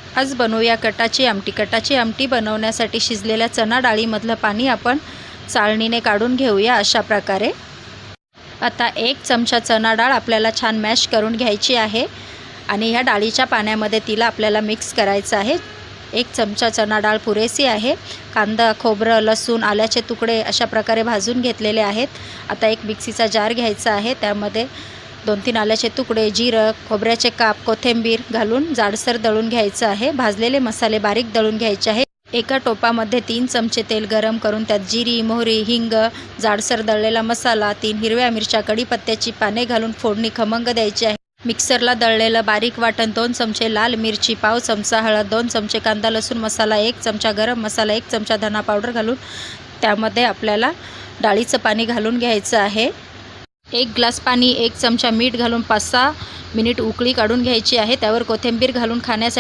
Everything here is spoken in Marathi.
आज बनवूया कटाची आमटी। कटाची आमटी बनवण्यासाठी शिजलेल्या चणा डाळीमधलं पाणी आपण चाळणीने काढून घेऊया अशा प्रकारे। आता 1 चमचा चणा डाळ आपल्याला छान मॅश करून घ्यायची आहे आणि ह्या डाळीच्या पाण्यामध्ये तिला आपल्याला मिक्स करायचं आहे। 1 चमचा चणा डाळ पुरेसी आहे। कांदा, खोबरं, लसूण, आल्याचे तुकडे अशा प्रकारे भाजून घेतलेले आहेत। आता एक मिक्सीचा जार घ्यायचा आहे, त्यामध्ये 2-3 आल्याचे तुकडे, जिरं, खोबऱ्याचे काप, कोथिंबीर घालून जाडसर दळून घ्यायचं आहे। भाजलेले मसाले बारीक दळून घ्यायचे आहे। एका टोपामध्ये 3 चमचे तेल गरम करून त्यात जिरी, मोहरी, हिंग, जाडसर दळलेला मसाला, 3 हिरव्या मिरच्या, कढीपत्त्याची पाने घालून फोडणी खमंग द्यायची आहे। मिक्सरला दळलेलं बारीक वाटण, 2 चमचे लाल मिरची, पाव चमचा हळद, 2 चमचे कांदा लसूण मसाला, 1 चमचा गरम मसाला, 1 चमचा धना पावडर घालून त्यामध्ये आपल्याला डाळीचं पाणी घालून घ्यायचं आहे। 1 ग्लास पाणी, 1 चमचा मीठ घालून 5-6 मिनिट उकळी काढून घ्यायची आहे। त्यावर कोथिंबीर घालून खाण्यासाठी